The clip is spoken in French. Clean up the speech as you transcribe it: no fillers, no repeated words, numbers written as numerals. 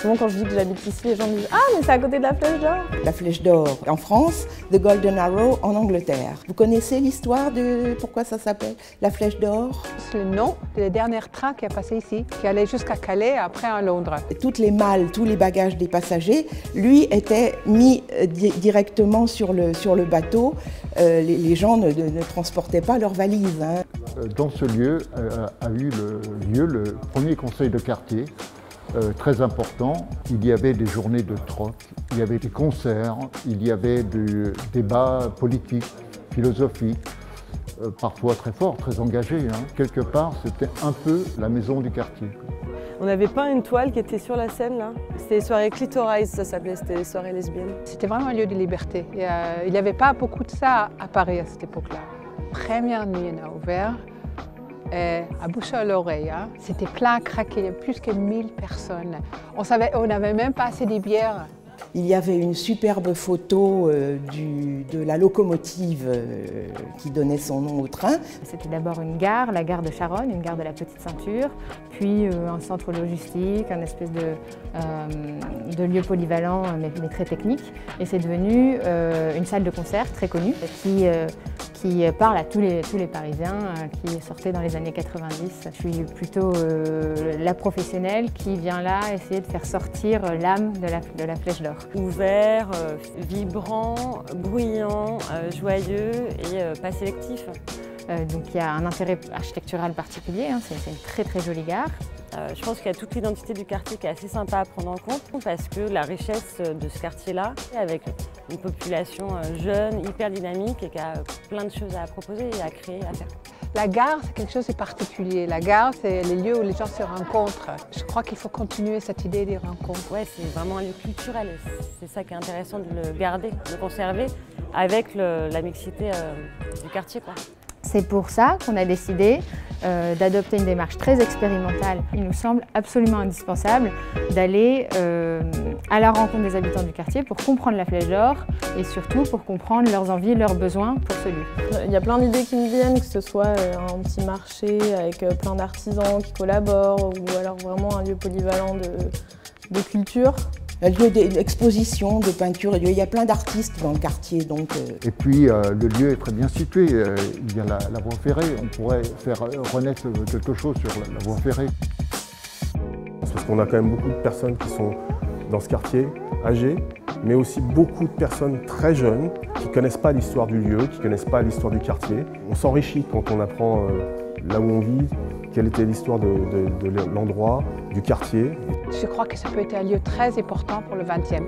Souvent quand je dis que j'habite ici, les gens me disent « Ah, mais c'est à côté de la Flèche d'Or !» La Flèche d'Or en France, The Golden Arrow en Angleterre. Vous connaissez l'histoire de pourquoi ça s'appelle la Flèche d'Or? C'est le nom du dernier train qui est passé ici, qui allait jusqu'à Calais et après à Londres. Toutes les malles, tous les bagages des passagers, lui, étaient mis directement sur le bateau. Les gens ne transportaient pas leurs valises. Hein. Dans ce lieu a eu lieu le premier conseil de quartier, très important. Il y avait des journées de troc, il y avait des concerts, il y avait des débats politiques, philosophiques, parfois très forts, très engagés. Hein. Quelque part, c'était un peu la maison du quartier. On avait peint une toile qui était sur la scène là. C'était les soirées Clitorize, ça s'appelait, c'était les soirées lesbiennes. C'était vraiment un lieu de liberté. Il n'y avait pas beaucoup de ça à Paris à cette époque-là. Première nuit, on a ouvert. À bouche à l'oreille, hein. C'était plein à craquer, il y avait plus que 1000 personnes. On n'avait même pas assez de bières. Il y avait une superbe photo de la locomotive qui donnait son nom au train. C'était d'abord une gare, la gare de Charonne, une gare de la Petite Ceinture, puis un centre logistique, un espèce de lieu polyvalent mais très technique. Et c'est devenu une salle de concert très connue qui parle à tous les Parisiens qui sortaient dans les années 90. Je suis plutôt la professionnelle qui vient là essayer de faire sortir l'âme de la Flèche d'Or. Ouvert, vibrant, bruyant, joyeux et pas sélectif. Donc il y a un intérêt architectural particulier, hein, c'est une très très jolie gare. Je pense qu'il y a toute l'identité du quartier qui est assez sympa à prendre en compte parce que la richesse de ce quartier-là, avec une population jeune, hyper dynamique et qui a plein de choses à proposer et à créer, à faire. La gare, c'est quelque chose de particulier. La gare, c'est les lieux où les gens se rencontrent. Je crois qu'il faut continuer cette idée des rencontres. Ouais, c'est vraiment un lieu culturel. C'est ça qui est intéressant de le garder, de le conserver avec la mixité du quartier, quoi. C'est pour ça qu'on a décidé d'adopter une démarche très expérimentale. Il nous semble absolument indispensable d'aller à la rencontre des habitants du quartier pour comprendre la Flèche d'Or et surtout pour comprendre leurs envies, leurs besoins pour ce lieu. Il y a plein d'idées qui me viennent, que ce soit un petit marché avec plein d'artisans qui collaborent ou alors vraiment un lieu polyvalent de culture. Un lieu d'exposition, de peinture, il y a plein d'artistes dans le quartier. Donc, Et puis le lieu est très bien situé, il y a la voie ferrée, on pourrait faire renaître quelque chose sur la voie ferrée. Parce qu'on a quand même beaucoup de personnes qui sont dans ce quartier, âgées, mais aussi beaucoup de personnes très jeunes qui ne connaissent pas l'histoire du lieu, qui ne connaissent pas l'histoire du quartier. On s'enrichit quand on apprend là où on vit, quelle était l'histoire de l'endroit, du quartier. Je crois que ça peut être un lieu très important pour le 20e.